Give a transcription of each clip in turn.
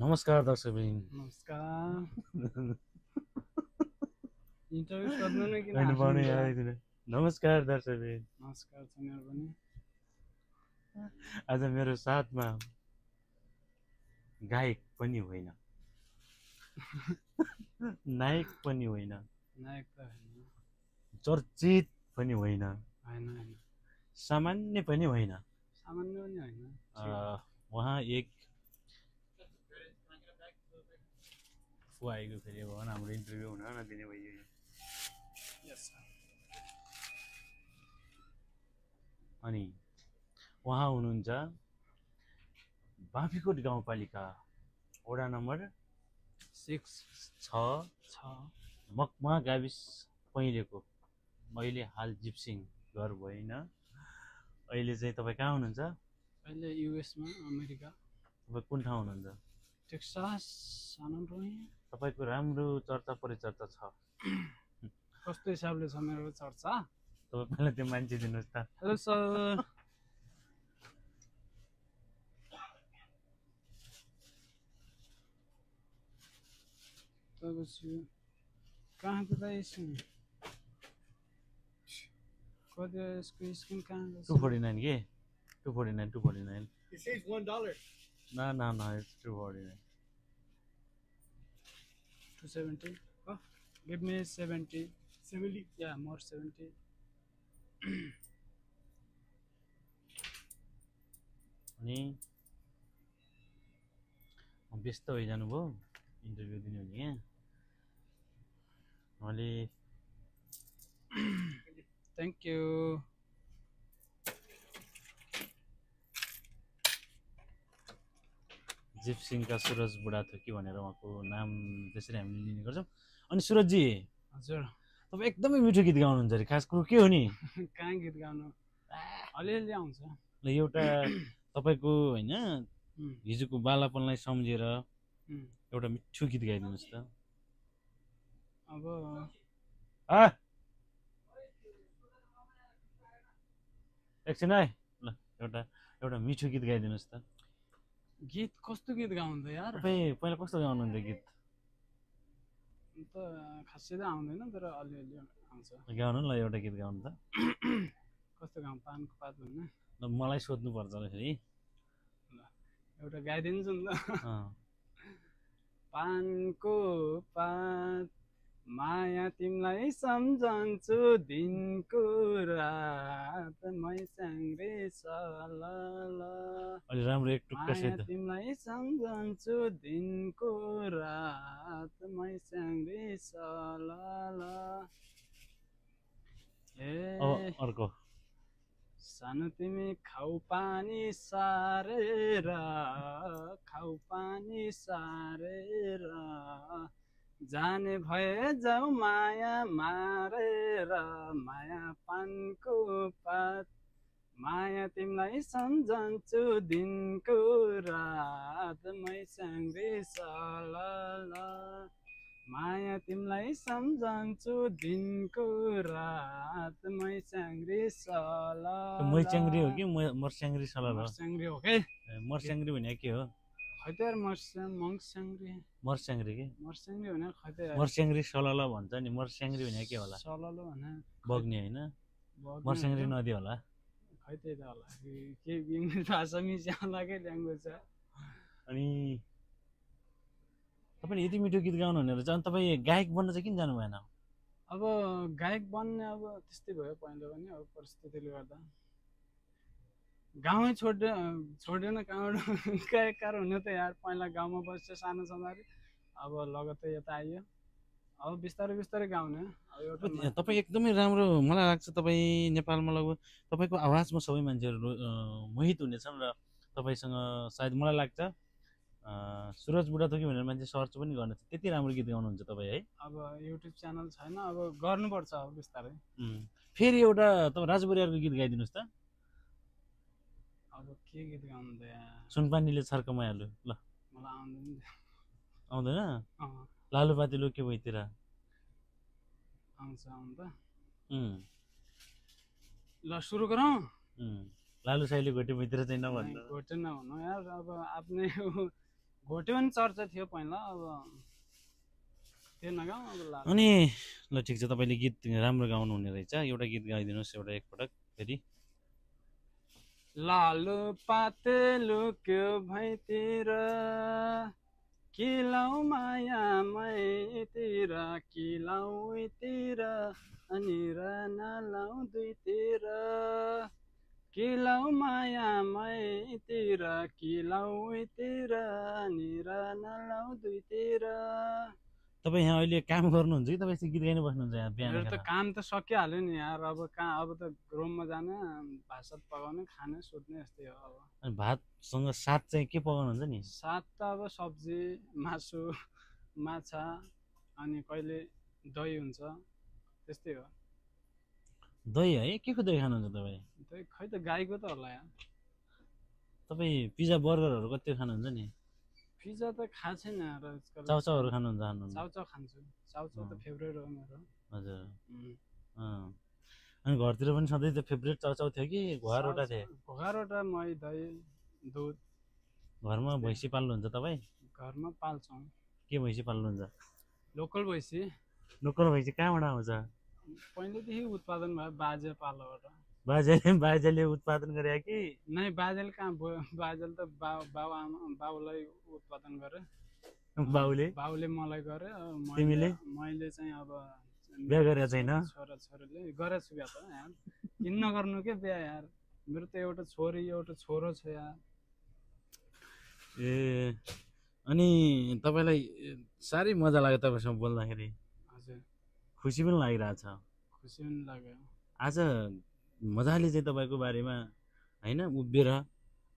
नमस्कार दर्शकबिन। नमस्कार। इन्टरभ्यू सोध्नु नै किन होइन पाउने हाँस्नुहुन्छ? आइदिनु। नमस्कार दर्शकबिन। नमस्कार छ मेरो पनि। आज मेरो साथमा गायक पनि होइन, नायक पनि होइन, नायक त होइन, चर्चित पनि होइन, होइन होइन, सामान्य पनि होइन। सामान्य पनि होइन। उहाँ एक फु आएको फेरि भन, हाम्रो इन्टरभ्यू हुन नदिने भयो। अनि उहाँ हुनुहुन्छ बाँफीकोट गाउँपालिका वडा नम्बर 6 मकमा गाविस पहिलेको। अहिले हाल जिप्सिङ घर भएन। अहिले चाहिँ तपाईँ कहाँ हुनुहुन्छ? अहिले युएसमा, अमेरिका। तपाईँ कुन ठाउँ हुनुहुन्छ? टेक्सास, सान एन्टोनियो। तपाईँको राम्रो चर्चा परिचर्चा छ। कस्तो हिसाबले छ मेरो चर्चा? तपाईँ पहिला त्यो मान्छे दिनुहोस् त। Hello sir. कहाँ त यसको स्क्रिन कहाँ? 249 के? 249. It says $1. No, it's 249. 270. Oh, give me 70. 70? Yeah, more 70. अनि व्यस्त भइजानु भयो इन्टरभ्यू दिनु भने यहाँ मैले। Thank you. जिप्सिङका सुरज बुढाथोकी भनेर उहाँको नाम त्यसरी हामीले लिने गर्छौँ। अनि सुरजजी, हजुर, तपाईँ एकदमै मिठो गीत गाउनुहुन्छ अरे। खास कुरो के हो नि? कहाँ गीत गाउनु? अलिअलि आउँछ। ल एउटा तपाईँको होइन हिजोको बालापनलाई सम्झेर एउटा मिठो गीत गाइदिनुहोस् त। अब एकछिन है, ल एउटा मिठो गीत गाइदिनुहोस् त। गीत कस्तो गीत गाउँछ यार? तपाईँ पहिला कस्तो गाउनुहुन्थ्यो गीत? त खासै त आउँदैन, तर अलिअलि आउँछ। गाउनु ल, एउटा गीत गाउनु त। कस्तो गाउँ? पानको पात भन्ने? ल मलाई सोध्नुपर्छ होला फेरि। ल एउटा गाइदिन्छु नि त। अँ। पानको पात माया तिमीलाई सम्झन्छु दिनको रात मै स्याङ्रे अलि राम्रो एक टुक्का माया तिमीलाई सम्झन्छु दिनको रात मै स्याङ्रे अर्को सानो तिमी खाउ पानी सारेर जाने भए जाऊ माया मारेर माया पानको पात माया तिमीलाई सम्झन्छु दिनको रात मै स्याङ्रे माया तिमीलाई सम्झन्छु दिनको रात मै स्याङ्रे मै च्याङ्री हो कि मर्स्याङ्री सला? मर्स्याङ्री हो के? मर्स्याङ्री भने के हो? खै त यार मर्स्याङ्री के? मर्स्याङ्री भने खै त यार। मर्स्याङ्री सलल भन्छ नि, मर्स्याङ्री भने के होला? सलल भने बग्ने होइन, मर्स्याङ्री नदी होला। खै त्यही त होला, के इङ्ग्लिस भाषा मिसिया लागे ल्याङ्ग्वेज छ। अनि तपाईँले यति मिठो गीत गाउनु भनेर चाहिँ तपाईँ गायक बन्न चाहिँ किन जानु भएन? अब गायक बन्ने अब त्यस्तै भयो पहिला पनि, अब परिस्थितिले गर्दा गाउँै छोडेन। कहाँबाट गायककार हुने त यार? पहिला गाउँमा बस्छ सानो छँदाखेरि, अब लगत्तै यता आइयो। अब बिस्तारै बिस्तारै गाउने। तपाईँ एकदमै राम्रो मलाई लाग्छ। तपाईँ नेपालमा लगभग तपाईँको आवाजमा सबै मान्छेहरू मोहित हुनेछन् र तपाईँसँग सायद मलाई लाग्छ सुरज बुढाथोकी भनेर मान्छे सर्च पनि गर्ने छ। त्यति राम्रो गीत गाउनुहुन्छ तपाईँ है। अब युट्युब च्यानल छैन, अब गर्नुपर्छ अब बिस्तारै। फेरि एउटा तपाईँ राजु बरियारको गीत गाइदिनुहोस् त। अब के गीत गाउनु त यार? सुनपानीले छर्कमाइहाल्यो। ल मलाई आउँदैन। लालुपाती लोके भइतिर आउँछ आउनु त। ल सुरु गरौँ। लालु साइले घोटे भइतिर चाहिँ नभन्नु। घोटे नभन्नु यार, अब आफ्नै घोटे पनि चर्चा थियो पहिला अब त्यो नगाउँ अब ला अनि ल ठिक छ तपाईँले गीत राम्रो गाउनु हुने रहेछ एउटा गीत गाइदिनुहोस् एउटा एकपटक फेरि लालु पाते लुक्यो भैतिर किलाउ माया मैतिर किलाउ उतिर अनि र नलाउ दुईतिर किलाउ माया मैतिर किलाउ उतिर अनि र नलाउ दुईतिर तपाईँ यहाँ अहिले काम गर्नुहुन्छ कि तपाईँ चाहिँ गीत गाइनु बस्नुहुन्छ यहाँ बिहान मेरो त काम त सकिहाल्यो नि यार अब कहाँ अब त रुममा जाने भात सात पकाउने खाने सुत्ने यस्तै हो अब अनि भातसँग साथ चाहिँ के पकाउनुहुन्छ नि साथ त अब सब्जी मासु माछा अनि कहिले दही हुन्छ त्यस्तै हो दही है के को दही खानुहुन्छ तपाईँ दही खै त गाईको त होला यार तपाईँ पिज्जा बर्गरहरू कति खानुहुन्छ नि पिज्जा त खाएको छैन यार आजकल चाउचाउहरू खानुहुन्छ चाउचाउ खान्छु चाउचाउ त फेभरेट हो मेरो हजुर उम्। अनि घरतिर पनि सधैँ त्यो फेभरेट चाउचाउ थियो कि घरवटा थिए घरवटा मही दही दुध घरमा भैँसी पाल्नुहुन्छ तपाईँ घरमा पाल्छौँ के भैँसी पाल्नुहुन्छ लोकल भैँसी लोकल भैँसी कहाँबाट आउँछ पहिलेदेखि उत्पादन भयो बाजे पालोबाट बाजेले उत्पादन गरे कि नै बाजेले कहाँ बाजेले त बाउलाई उत्पादन गरे बाउले मलाई गरे तिमीले मैले चाहिँ अब बिहा गरेको छैन छोराछोरीले गरेको छु बिहा त यार किन नगर्नु के बिहा यार मेरो त एउटा छोरी एउटा छोरो छ यार ए अनि तपाईँलाई साह्रै मजा लाग्यो तपाईँसँग बोल्दाखेरि हजुर खुसी पनि लागिरहेछ खुसी पनि लाग्यो आज मजाले चाहिँ तपाईँको बारेमा होइन उभिएर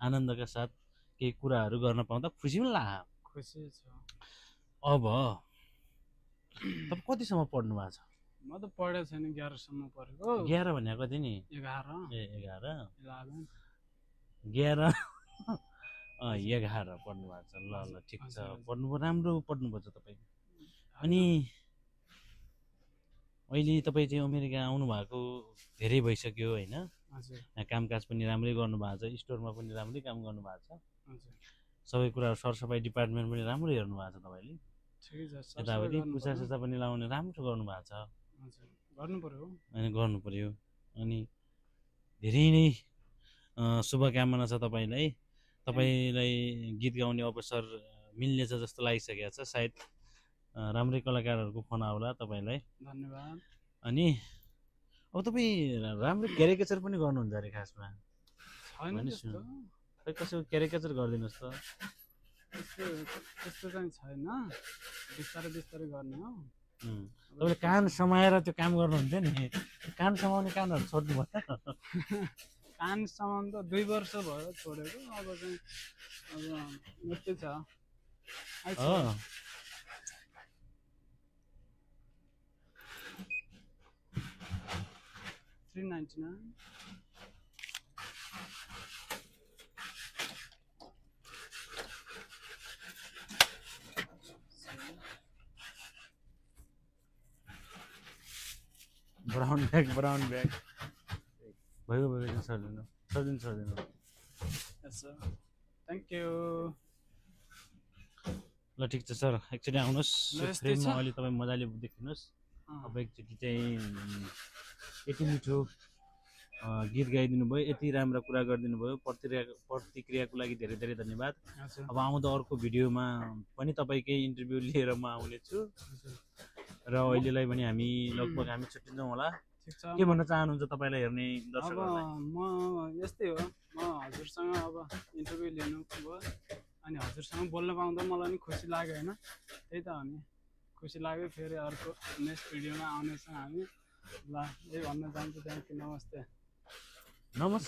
आनन्दका साथ केही कुराहरू गर्न पाउँदा खुसी पनि लाग्यो खुसी छ अब तपाईँ कतिसम्म पढ्नु भएको छ म त पढेको छैन 11 सम्म पढेको 11 भनेको कति नि 11 ए 11 11 11 11 पढ्नु भएको छ ल ल ठिक छ पढ्नु राम्रो पढ्नुपर्छ तपाईँ अनि अहिले तपाईँ चाहिँ अमेरिका आउनु भएको धेरै भइसक्यो होइन हजुर यहाँ कामकाज पनि राम्रै गर्नु भएको छ स्टोरमा पनि राम्रै काम गर्नु भएको छ हजुर सबै कुराहरू सरसफाइ डिपार्टमेन्ट पनि राम्रो हेर्नु भएको छ तपाईँले ठिकै छ यतापट्टि पुछा सुछा पनि लाउने राम्रो गर्नु भएको छ हजुर गर्नु पर्यो अनि गर्नु पर्यो अनि धेरै नै शुभकामना छ तपाईँलाई तपाईँलाई गीत गाउने अवसर मिल्नेछ जस्तो लागिसकेको छ सायद राम्रै कलाकारहरूको फोन आउला तपाईँलाई धन्यवाद अनि अब तपाईँ राम्रो क्यारिकेचर पनि गर्नुहुन्छ अरे खासमा छैन त्यस्तो खै कसैको क्यारिकेचर गरिदिनुहोस् त त्यस्तो चाहिँ छैन बिस्तारै बिस्तारै गर्ने हो तपाईँले कान समाएर त्यो काम गर्नुहुन्थ्यो नि कान समाउने कानहरू छोड्नु भयो कान समाउनु त 2 वर्ष भयो छोडेको अब चाहिँ अब यस्तै छ हो 399 ब्राउन ब्याग भयो भयो सर्दिनु यस सर थ्याङ्क यू ल ठिक छ सर एकचोटि आउनुहोस् ल, यस्तै फ्रेममा छ। अहिले तपाईँ मजाले देखिनुहोस् अब एकचोटि चाहिँ यति मिठो गीत गाइदिनु भयो यति राम्रो कुरा गरिदिनु भयो प्रतिक्रियाको लागि धेरै धेरै धन्यवाद हजुर अब आउँदो अर्को भिडियोमा पनि तपाईँकै इन्टरभ्यू लिएर म आउनेछु र अहिलेलाई पनि हामी लगभग हामी छुट्टिन्छौँ होला ठिक छ के भन्न चाहनुहुन्छ तपाईँलाई हेर्ने अब दर्शकहरूलाई म यस्तै हो म हजुरसँग अब इन्टरभ्यू लिनु भयो अनि हजुरसँग बोल्न पाउँदा मलाई पनि खुसी लाग्यो होइन त्यही त हो नि खुसी लाग्यो फेरि अर्को नेक्स्ट भिडियोमा आउनेछौँ हामी ल यही भन्न चाहन्छु थ्याङ्क यू नमस्ते नमस्ते